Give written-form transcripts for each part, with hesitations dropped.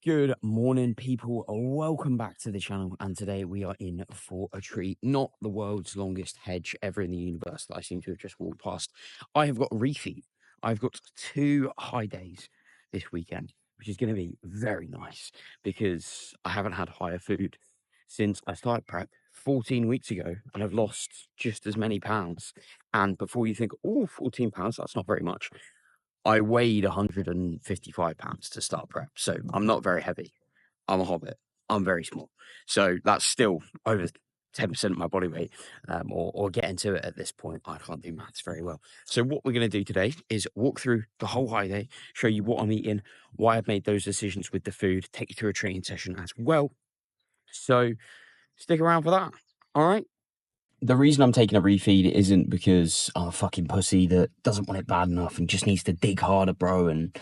Good morning, people. Welcome back to the channel. And today we are in for a treat. Not the world's longest hedge ever in the universe that I seem to have just walked past. I have got Refeed. I've got 2 high days this weekend, which is going to be very nice because I haven't had higher food since I started prep 14 weeks ago, and I've lost just as many pounds. And before you think, oh, 14 pounds, that's not very much. I weighed 155 pounds to start prep, so I'm not very heavy. I'm a hobbit. I'm very small. So that's still over 10% of my body weight, or getting to it at this point. I can't do maths very well. So what we're going to do today is walk through the whole high day, show you what I'm eating, why I've made those decisions with the food, take you through a training session as well. So stick around for that. All right. The reason I'm taking a refeed isn't because I'm a fucking pussy that doesn't want it bad enough and just needs to dig harder, bro, and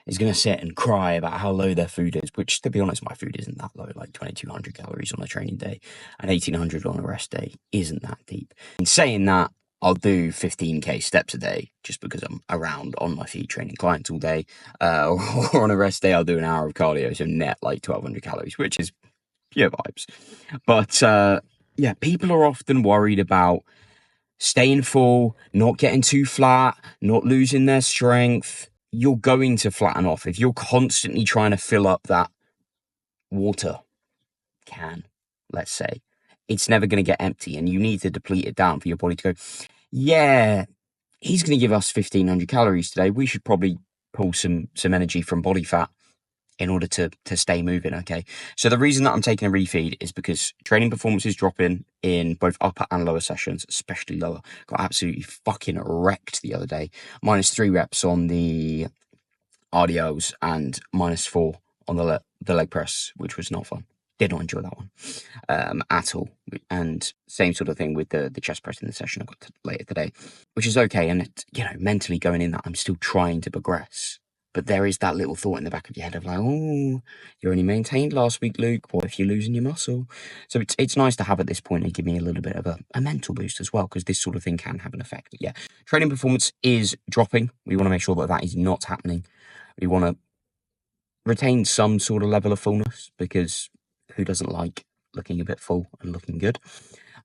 is going to sit and cry about how low their food is, which, to be honest, my food isn't that low, like 2,200 calories on a training day and 1,800 on a rest day isn't that deep. In saying that, I'll do 15k steps a day just because I'm around on my feet training clients all day. Or on a rest day, I'll do an hour of cardio, so net like 1,200 calories, which is pure vibes. But yeah, people are often worried about staying full, not getting too flat, not losing their strength. You're going to flatten off if you're constantly trying to fill up that water can, let's say. It's never going to get empty, and you need to deplete it down for your body to go, yeah, he's going to give us 1,500 calories today. We should probably pull some energy from body fat in order to stay moving, okay? So the reason that I'm taking a refeed is because training performance is dropping in both upper and lower sessions, especially lower. Got absolutely fucking wrecked the other day. -3 reps on the RDLs and -4 on the leg press, which was not fun. Did not enjoy that one at all. And same sort of thing with the chest press in the session I got later today, which is okay. And, mentally going in that, I'm still trying to progress. But there is that little thought in the back of your head of like, oh, you only maintained last week, Luke. What if you're losing your muscle? So it's nice to have at this point and give me a little bit of a mental boost as well, because this sort of thing can have an effect. But yeah, training performance is dropping. We want to make sure that that is not happening. We want to retain some sort of level of fullness, because who doesn't like looking a bit full and looking good?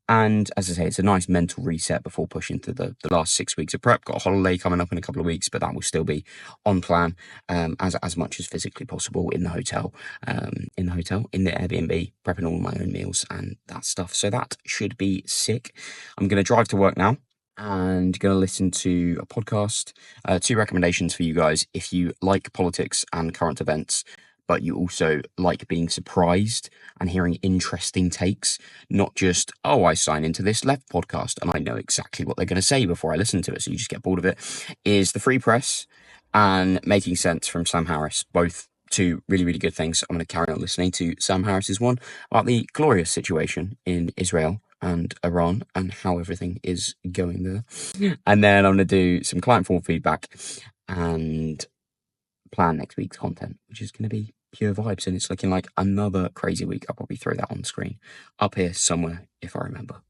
And as I say, it's a nice mental reset before pushing to the last 6 weeks of prep. Got a holiday coming up in a couple of weeks, but that will still be on plan, as much as physically possible in the hotel, in the Airbnb, prepping all my own meals and that stuff. So that should be sick. I'm going to drive to work now and going to listen to a podcast. 2 recommendations for you guys if you like politics and current events, but you also like being surprised and hearing interesting takes, not just, oh, I sign into this left podcast and I know exactly what they're going to say before I listen to it, so you just get bored of it, is The Free Press and Making Sense from Sam Harris. Both 2 really, really good things. I'm going to carry on listening to Sam Harris's one about the glorious situation in Israel and Iran and how everything is going there. And then I'm going to do some client form feedback and plan next week's content, which is going to be pure vibes, and it's looking like another crazy week. I'll probably throw that on screen up here somewhere if I remember.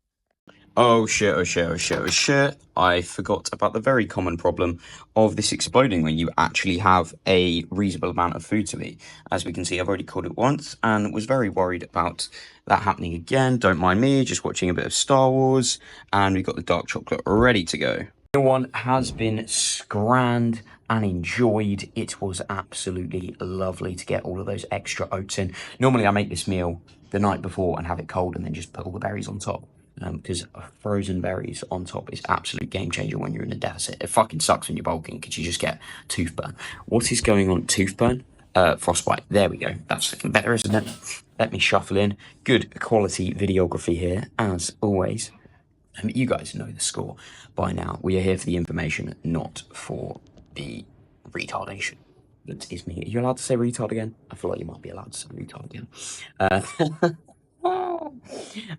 Oh shit, oh shit, oh shit, oh shit. I forgot about the very common problem of this exploding when you actually have a reasonable amount of food to eat. As we can see, I've already called it once and was very worried about that happening again. Don't mind me, just watching a bit of Star Wars, and we've got the dark chocolate ready to go. One has been scranned and enjoyed. It was absolutely lovely to get all of those extra oats in. Normally I make this meal the night before and have it cold and then just put all the berries on top, because frozen berries on top is absolute game changer when you're in a deficit. It fucking sucks when you're bulking because you just get tooth burn. What is going on? Tooth burn? Frostbite. There we go. That's better, isn't it? Let me shuffle in. Good quality videography here, as always. You guys know the score by now. We are here for the information, not for the retardation. That is me. Are you allowed to say retard again? I feel like you might be allowed to say retard again.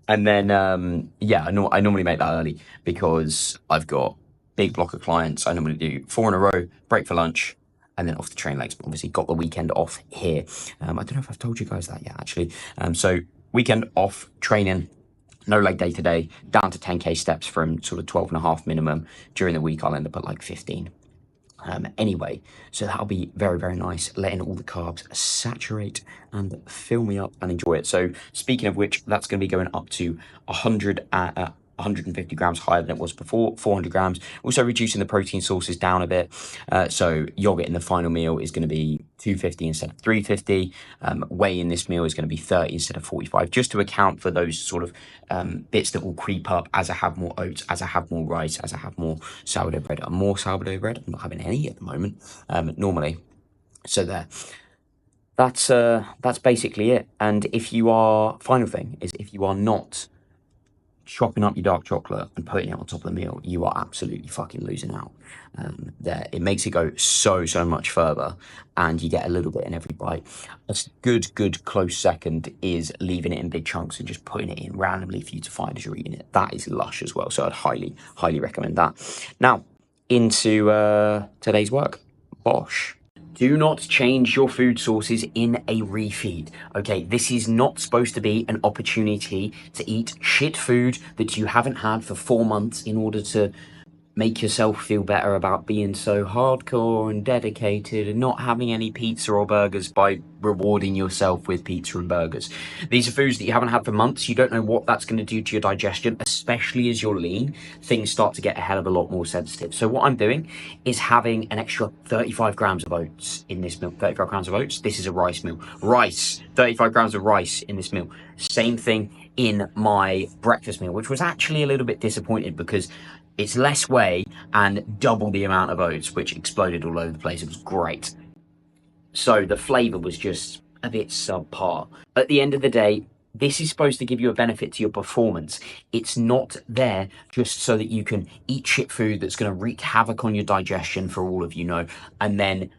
And then, yeah, I normally make that early because I've got big block of clients. I normally do 4 in a row, break for lunch, and then off the train legs. But obviously got the weekend off here. I don't know if I've told you guys that yet, actually. So weekend off, training. No leg day today, down to 10k steps from sort of 12 and a half minimum. During the week, I'll end up at like 15. Anyway, so that'll be very, very nice, letting all the carbs saturate and fill me up and enjoy it. So speaking of which, that's going to be going up to 150 grams higher than it was before, 400 grams. Also reducing the protein sources down a bit. So yogurt in the final meal is going to be 250 instead of 350. Whey in this meal is going to be 30 instead of 45, just to account for those sort of bits that will creep up as I have more oats, as I have more rice, as I have more sourdough bread. I'm not having any at the moment, normally. So there. That's basically it. And if you are, final thing is, if you are not chopping up your dark chocolate and putting it on top of the meal, you are absolutely fucking losing out. There, it makes it go so much further, and you get a little bit in every bite. A good close second is leaving it in big chunks and just putting it in randomly for you to find as you're eating it. That is lush as well, so I'd highly recommend that. Now into today's work. Bosh. Do not change your food sources in a refeed. Okay, this is not supposed to be an opportunity to eat shit food that you haven't had for 4 months in order to make yourself feel better about being so hardcore and dedicated and not having any pizza or burgers by rewarding yourself with pizza and burgers. These are foods that you haven't had for months. You don't know what that's going to do to your digestion, especially as you're lean. Things start to get a hell of a lot more sensitive. So what I'm doing is having an extra 35 grams of oats in this meal. 35 grams of oats. This is a rice meal. Rice. 35 grams of rice in this meal. Same thing in my breakfast meal, which was actually a little bit disappointed because it's less whey and double the amount of oats, which exploded all over the place. It was great. So the flavour was just a bit subpar. At the end of the day, this is supposed to give you a benefit to your performance. It's not there just so that you can eat shit food that's going to wreak havoc on your digestion, for all of you know, and then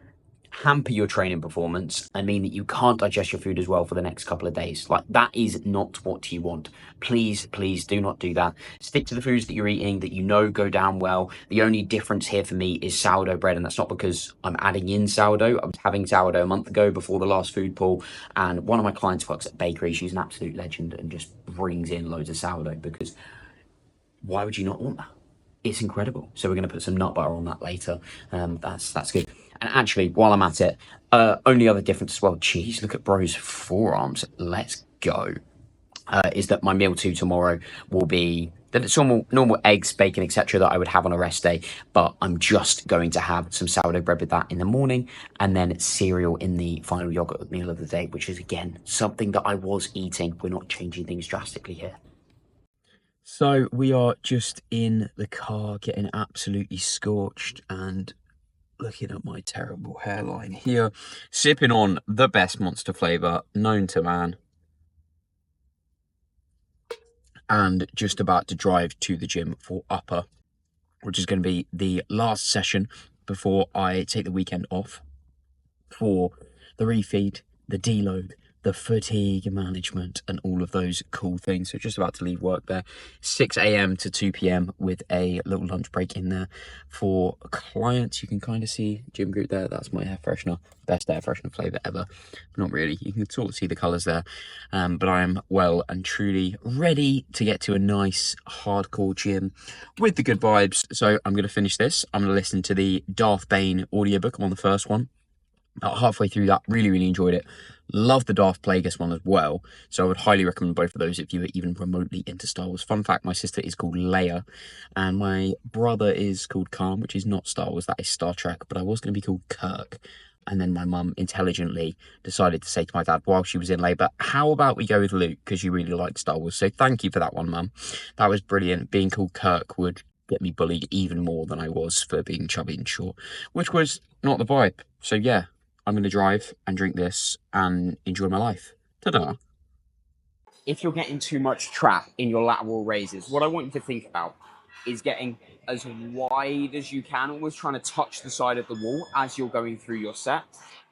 hamper your training performance and mean that you can't digest your food as well for the next couple of days. Like, that is not what you want. Please do not do that. Stick to the foods that you're eating that you know go down well. The only difference here for me is sourdough bread, and that's not because I'm adding in sourdough. I was having sourdough a month ago before the last food pool, and one of my clients works at a bakery. She's an absolute legend and just brings in loads of sourdough, because why would you not want that? It's incredible. So we're going to put some nut butter on that later. That's good. And actually, while I'm at it, only other difference as well. Jeez, look at bro's forearms. Let's go. Is that my meal 2 tomorrow will be that it's normal eggs, bacon, etc. that I would have on a rest day, but I'm just going to have some sourdough bread with that in the morning, and then cereal in the final yogurt meal of the day, which is again something that I was eating. We're not changing things drastically here. So we are just in the car getting absolutely scorched and looking at my terrible hairline here, sipping on the best Monster flavour known to man, and just about to drive to the gym for upper, which is going to be the last session before I take the weekend off for the refeed, the deload, the fatigue management, and all of those cool things. So just about to leave work there, 6 a.m. to 2 p.m. with a little lunch break in there for clients. You can kind of see gym group there. That's my air freshener, best air freshener flavour ever. Not really, you can sort of see the colours there, but I am well and truly ready to get to a nice hardcore gym with the good vibes. So I'm going to finish this. I'm going to listen to the Darth Bane audiobook. I'm on the first one. About halfway through that, really enjoyed it. Love the Darth Plagueis one as well, so I would highly recommend both of those if you are even remotely into Star Wars. Fun fact, my sister is called Leia, and my brother is called Khan, which is not Star Wars, that is Star Trek, but I was going to be called Kirk. And then my mum intelligently decided to say to my dad while she was in labour, how about we go with Luke, because you really like Star Wars. So thank you for that one, Mum. That was brilliant. Being called Kirk would get me bullied even more than I was for being chubby and short, which was not the vibe. So yeah, I'm going to drive and drink this and enjoy my life. Ta-da. If you're getting too much trap in your lateral raises, what I want you to think about is getting as wide as you can, almost trying to touch the side of the wall as you're going through your set.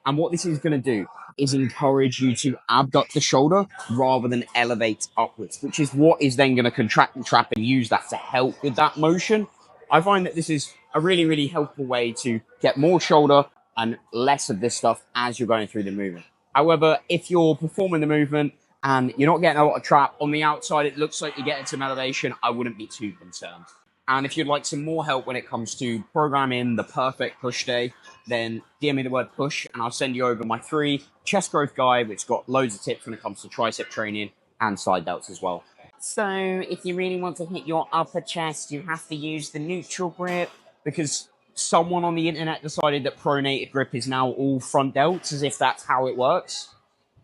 And what this is going to do is encourage you to abduct the shoulder rather than elevate upwards, which is what is then going to contract the trap and use that to help with that motion. I find that this is a really helpful way to get more shoulder and less of this stuff as you're going through the movement. However, if you're performing the movement and you're not getting a lot of trap on the outside, it looks like you're getting some elevation, I wouldn't be too concerned. And if you'd like some more help when it comes to programming the perfect push day, then DM me the word push and I'll send you over my free chest growth guide, which got loads of tips when it comes to tricep training and side delts as well. So if you really want to hit your upper chest, you have to use the neutral grip, because someone on the internet decided that pronated grip is now all front delts, as if that's how it works.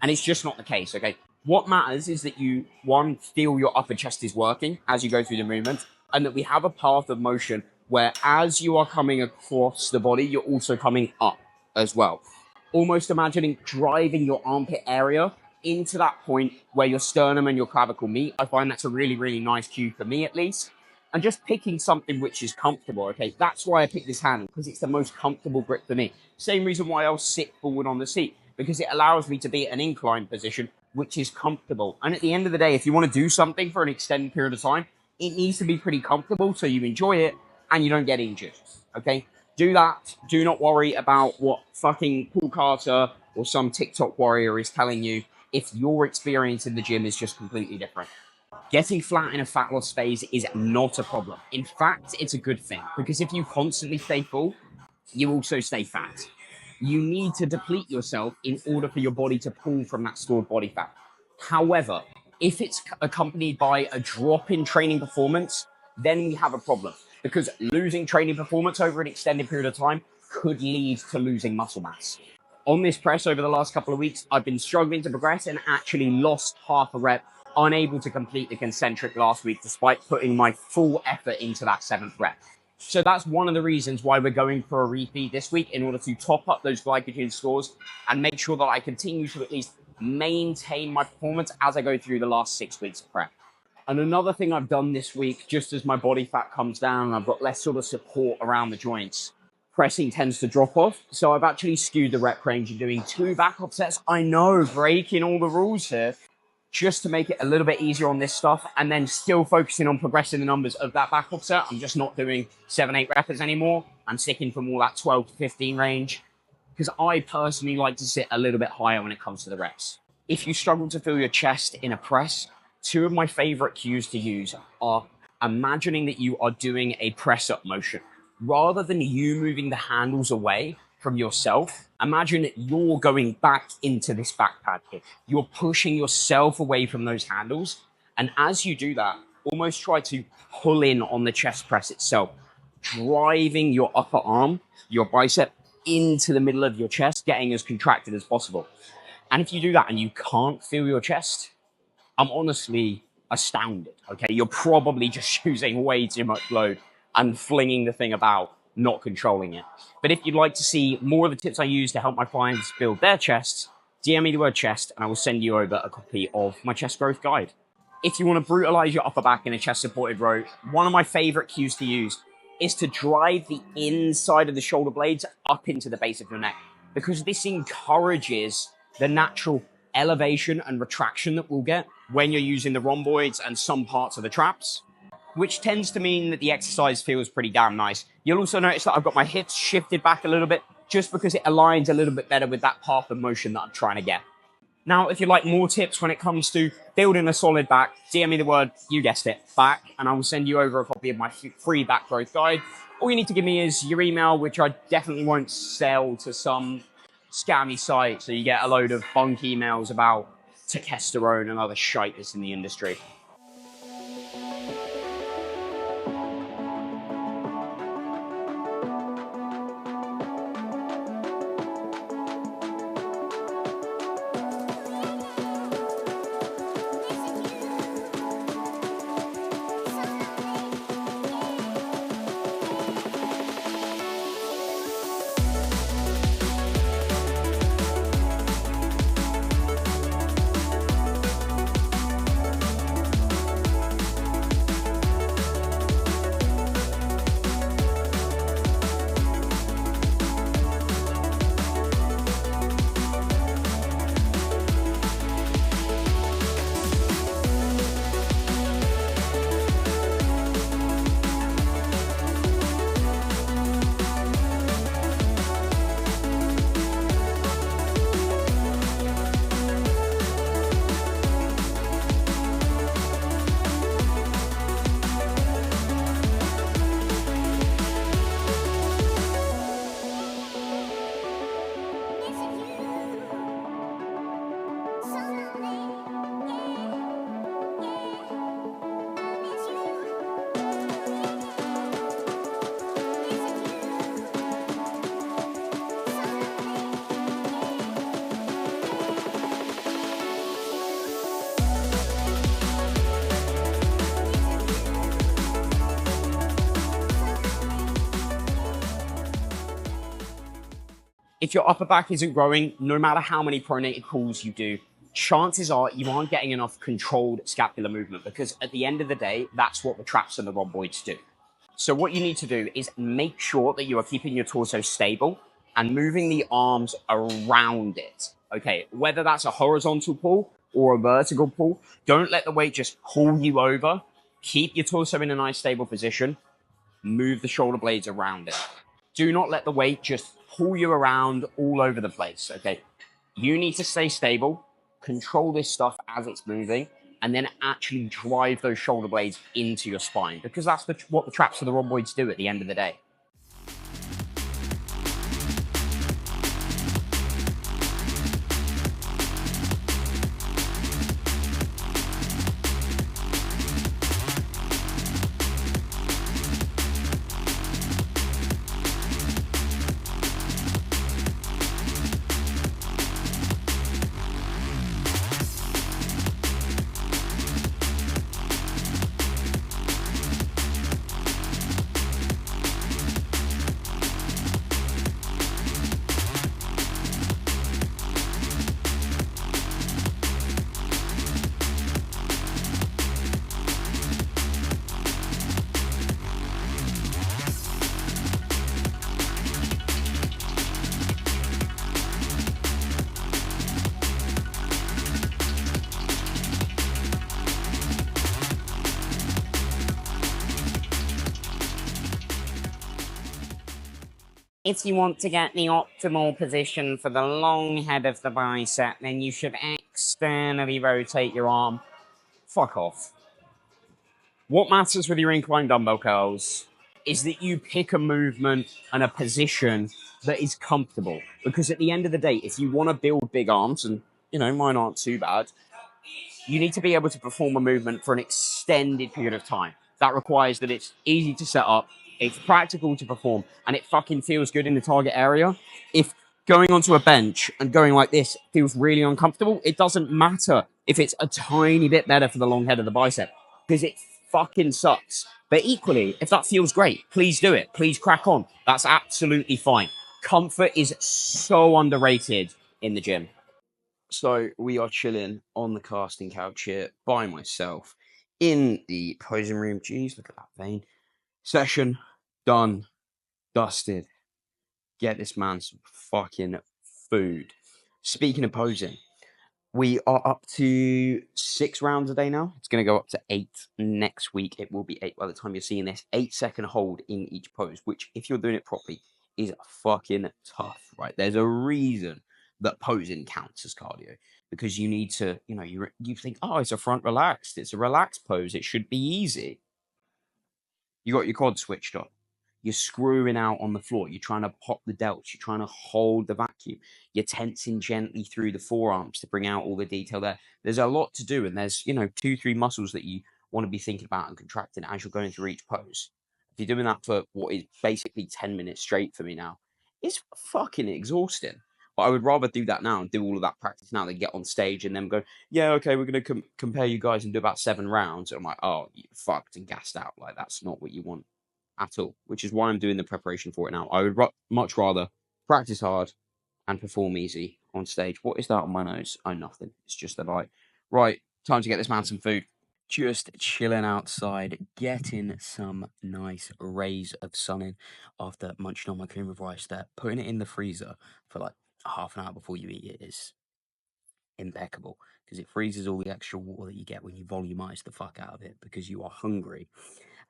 And it's just not the case, okay? What matters is that you, one, feel your upper chest is working as you go through the movement, and that we have a path of motion where as you are coming across the body, you're also coming up as well. Almost imagining driving your armpit area into that point where your sternum and your clavicle meet. I find that's a really, really nice cue for me, at least. And just picking something which is comfortable, okay? That's why I picked this handle, because it's the most comfortable grip for me. Same reason why I'll sit forward on the seat, because it allows me to be at an inclined position, which is comfortable. And at the end of the day, if you want to do something for an extended period of time, it needs to be pretty comfortable so you enjoy it and you don't get injured, okay? Do that. Do not worry about what fucking Paul Carter or some TikTok warrior is telling you if your experience in the gym is just completely different. Getting flat in a fat loss phase is not a problem. In fact, it's a good thing, because if you constantly stay full, you also stay fat. You need to deplete yourself in order for your body to pull from that stored body fat. However, if it's accompanied by a drop in training performance, then we have a problem, because losing training performance over an extended period of time could lead to losing muscle mass. On this press over the last couple of weeks, I've been struggling to progress and actually lost half a rep, unable to complete the concentric last week despite putting my full effort into that 7th rep. So that's one of the reasons why we're going for a refeed this week, in order to top up those glycogen scores and make sure that I continue to at least maintain my performance as I go through the last 6 weeks of prep. And another thing I've done this week, just as my body fat comes down and I've got less sort of support around the joints, pressing tends to drop off. So I've actually skewed the rep range and doing 2 back offsets. I know, breaking all the rules here, just to make it a little bit easier on this stuff, and then still focusing on progressing the numbers of that back offset. I'm just not doing 7-8 reps anymore. I'm sticking from all that 12 to 15 range, because I personally like to sit a little bit higher when it comes to the reps. If you struggle to feel your chest in a press, 2 of my favorite cues to use are imagining that you are doing a press up motion. Rather than you moving the handles away from yourself, imagine you're going back into this back pad here. You're pushing yourself away from those handles. And as you do that, almost try to pull in on the chest press itself, driving your upper arm, your bicep, into the middle of your chest, getting as contracted as possible. And if you do that and you can't feel your chest, I'm honestly astounded, okay? You're probably just using way too much load and flinging the thing about, not controlling it. But if you'd like to see more of the tips I use to help my clients build their chests, DM me the word chest and I will send you over a copy of my chest growth guide. If you want to brutalize your upper back in a chest supported row, one of my favorite cues to use is to drive the inside of the shoulder blades up into the base of your neck, because this encourages the natural elevation and retraction that we'll get when you're using the rhomboids and some parts of the traps, which tends to mean that the exercise feels pretty damn nice. You'll also notice that I've got my hips shifted back a little bit, just because it aligns a little bit better with that path of motion that I'm trying to get. Now, if you'd like more tips when it comes to building a solid back, DM me the word, you guessed it, back, and I will send you over a copy of my free back growth guide. All you need to give me is your email, which I definitely won't sell to some scammy site, so you get a load of bunk emails about testosterone and other shite that's in the industry. if your upper back isn't growing, no matter how many pronated pulls you do, chances are you aren't getting enough controlled scapular movement, because at the end of the day, that's what the traps and the rhomboids do. So what you need to do is make sure that you are keeping your torso stable and moving the arms around it. Okay, whether that's a horizontal pull or a vertical pull, don't let the weight just pull you over. Keep your torso in a nice stable position. Move the shoulder blades around it. Do not let the weight just pull you around all over the place, okay? You need to stay stable, control this stuff as it's moving, and then actually drive those shoulder blades into your spine, because that's what the traps of the rhomboids do at the end of the day. If you want to get the optimal position for the long head of the bicep, then you should externally rotate your arm. Fuck off. What matters with your incline dumbbell curls is that you pick a movement and a position that is comfortable. Because at the end of the day, if you want to build big arms, and mine aren't too bad, you need to be able to perform a movement for an extended period of time. That requires that it's easy to set up, it's practical to perform, and it fucking feels good in the target area. If going onto a bench and going like this feels really uncomfortable, it doesn't matter if it's a tiny bit better for the long head of the bicep, because it fucking sucks. But equally, if that feels great, please do it. Please crack on. That's absolutely fine. Comfort is so underrated in the gym. So we are chilling on the casting couch here by myself in the posing room. Jeez, look at that vein. Session done, dusted. Get this man some fucking food. Speaking of posing, we are up to 6 rounds a day now. It's going to go up to 8 next week. It will be 8 by the time you're seeing this. 8-second hold in each pose, which, if you're doing it properly, is fucking tough, right? There's a reason that posing counts as cardio, because you need to, you think, oh, it's a front relaxed. It's a relaxed pose. It should be easy. You got your quad switched on. You're screwing out on the floor. You're trying to pop the delts. You're trying to hold the vacuum. You're tensing gently through the forearms to bring out all the detail there. There's a lot to do, and there's, 2-3 muscles that you want to be thinking about and contracting as you're going through each pose. If you're doing that for what is basically 10 minutes straight for me now, it's fucking exhausting. But I would rather do that now and do all of that practice now than get on stage and then go, yeah, okay, we're going to compare you guys and do about 7 rounds. And I'm like, oh, you fucked and gassed out. Like, that's not what you want at all, which is why I'm doing the preparation for it now. I would much rather practice hard and perform easy on stage. What is that on my nose? Oh, nothing. It's just the light. Right, time to get this man some food. Just chilling outside, getting some nice rays of sun in after munching on my cream of rice there. Putting it in the freezer for like half an hour before you eat it is impeccable, because it freezes all the extra water that you get when you volumize the fuck out of it because you are hungry,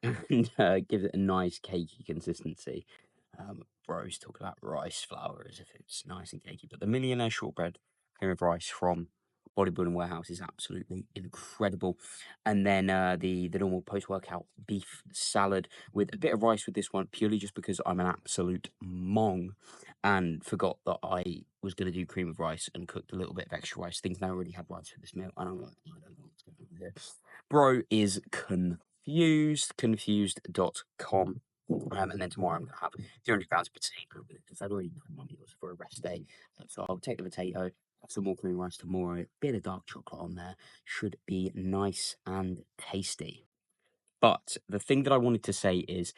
and gives it a nice cakey consistency. Bros talk about rice flour as if it's nice and cakey, but the millionaire shortbread cream of rice from Bodybuilding Warehouse is absolutely incredible. And then the normal post workout beef salad with a bit of rice with this one, purely just because I'm an absolute mong and forgot that I was going to do cream of rice and cooked a little bit of extra rice, thinking I already had rice for this meal. And I'm like, I don't know what's going on here. Bro is confused.com. And then tomorrow I'm going to have 200 grams of potato because I'd already done my meals for a rest day. So I'll take the potato, have some more cream rice tomorrow, bit of dark chocolate on there. Should be nice and tasty. But the thing that I wanted to say is,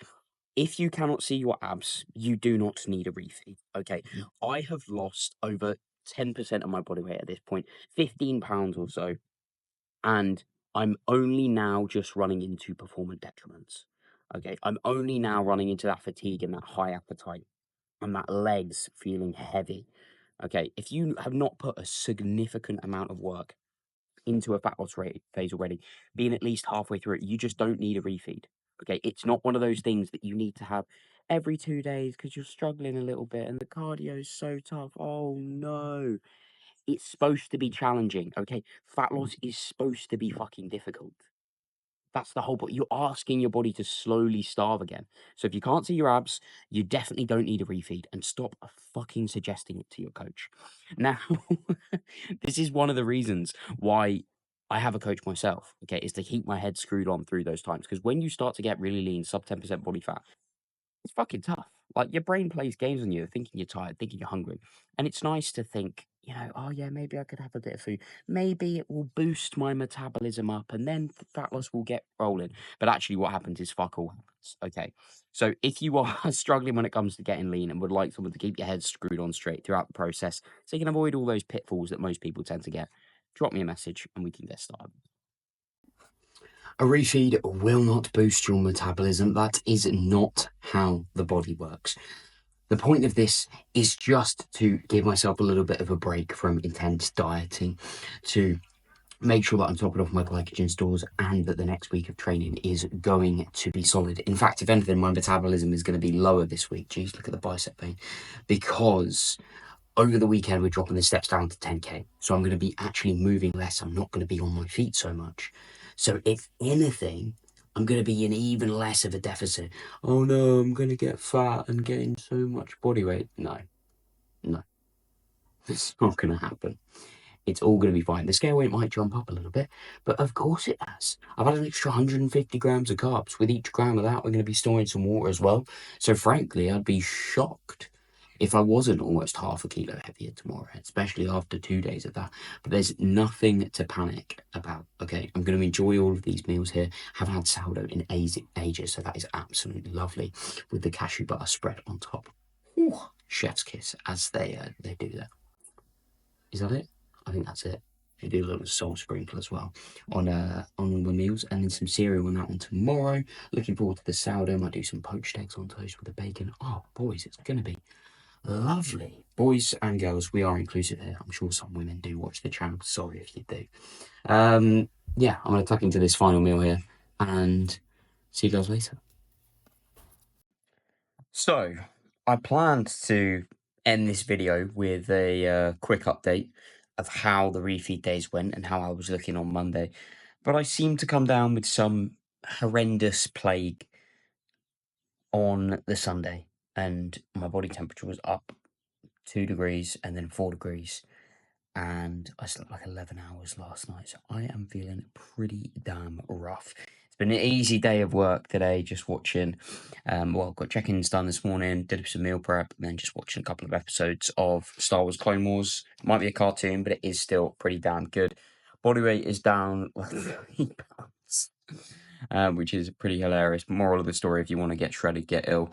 if you cannot see your abs, you do not need a refeed. Okay. I have lost over 10% of my body weight at this point, 15 pounds or so. And I'm only now just running into performance detriments. Okay. I'm only now running into that fatigue and that high appetite and that legs feeling heavy. Okay. If you have not put a significant amount of work into a fat loss rate phase already, being at least halfway through it, you just don't need a refeed. Okay, it's not one of those things that you need to have every 2 days because you're struggling a little bit and the cardio is so tough. Oh no, it's supposed to be challenging. Okay, fat loss is supposed to be fucking difficult. That's the whole point. You're asking your body to slowly starve again. So if you can't see your abs, you definitely don't need a refeed and stop fucking suggesting it to your coach. Now, this is one of the reasons why I have a coach myself, okay, is to keep my head screwed on through those times. Because when you start to get really lean, sub 10% body fat, it's fucking tough. Like your brain plays games on you, thinking you're tired, thinking you're hungry. And it's nice to think, oh yeah, maybe I could have a bit of food. Maybe it will boost my metabolism up and then fat loss will get rolling. But actually what happens is fuck all happens. Okay. So if you are struggling when it comes to getting lean and would like someone to keep your head screwed on straight throughout the process so you can avoid all those pitfalls that most people tend to get, drop me a message and we can get started. A refeed will not boost your metabolism. That is not how the body works. The point of this is just to give myself a little bit of a break from intense dieting, to make sure that I'm topping off my glycogen stores and that the next week of training is going to be solid. In fact, if anything, my metabolism is going to be lower this week. Jeez, look at the bicep vein. Because over the weekend, we're dropping the steps down to 10K. So I'm going to be actually moving less. I'm not going to be on my feet so much. So if anything, I'm going to be in even less of a deficit. Oh no, I'm going to get fat and gain so much body weight. No, it's not going to happen. It's all going to be fine. The scale weight might jump up a little bit, but of course it has. I've had an extra 150 grams of carbs. With each gram of that, we're going to be storing some water as well. So frankly, I'd be shocked if I wasn't almost half a kilo heavier tomorrow, especially after 2 days of that. But there's nothing to panic about, okay? I'm going to enjoy all of these meals here. Haven't had sourdough in ages, so that is absolutely lovely with the cashew butter spread on top. Ooh, chef's kiss as they do that. Is that it? I think that's it. You do a little salt sprinkle as well on all the meals, and then some cereal on that one tomorrow. Looking forward to the sourdough. Might do some poached eggs on toast with the bacon. Oh, boys, it's gonna be lovely. Boys and girls, we are inclusive here. I'm sure some women do watch the channel. Sorry if you do. Yeah, I'm gonna tuck into this final meal here, and see you guys later. So, I planned to end this video with a quick update of how the refeed days went and how I was looking on Monday. But I seemed to come down with some horrendous plague on the Sunday, and my body temperature was up 2 degrees and then 4 degrees. And I slept like 11 hours last night, so I am feeling pretty damn rough. It's been an easy day of work today, just watching. Got check-ins done this morning, did some meal prep, and then just watching a couple of episodes of Star Wars Clone Wars. It might be a cartoon, but it is still pretty damn good. Body weight is down like 3 pounds, which is pretty hilarious. Moral of the story: if you want to get shredded, get ill.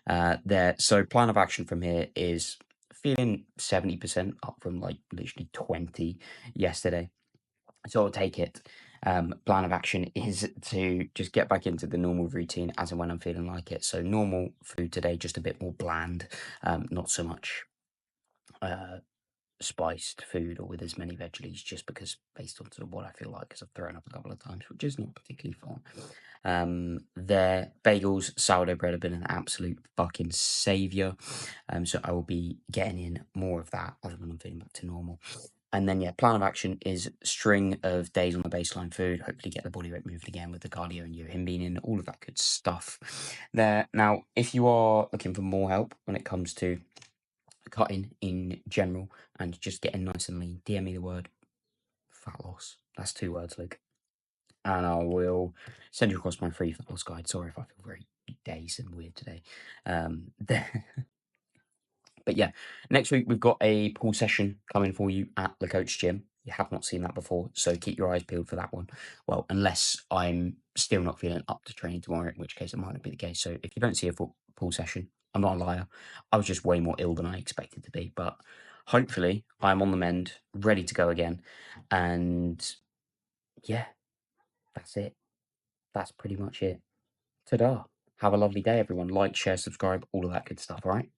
There. So plan of action from here is feeling 70% up from like literally 20 yesterday. So I'll take it. Plan of action is to just get back into the normal routine as and when I'm feeling like it. So normal food today, just a bit more bland, not so much spiced food or with as many veggies, just because based on sort of what I feel like, because I've thrown up a couple of times, which is not particularly fun. Their bagels, sourdough bread have been an absolute fucking savior. So I will be getting in more of that as when I'm feeling back to normal. And then, yeah, plan of action is string of days on the baseline food. Hopefully, get the body weight moved again with the cardio and your him being in, all of that good stuff. There. Now, if you are looking for more help when it comes to cutting in general and just getting nice and lean, DM me the word fat loss. That's 2 words, Luke. And I will send you across my free fat loss guide. Sorry if I feel very dazed and weird today. But yeah, next week we've got a pool session coming for you at the Coach Gym. You have not seen that before, so keep your eyes peeled for that one. Well, unless I'm still not feeling up to training tomorrow, in which case it might not be the case. So if you don't see a full session, I'm not a liar. I was just way more ill than I expected to be. But hopefully, I'm on the mend, ready to go again. And yeah, that's it. That's pretty much it. Ta-da. Have a lovely day, everyone. Like, share, subscribe, all of that good stuff, all right?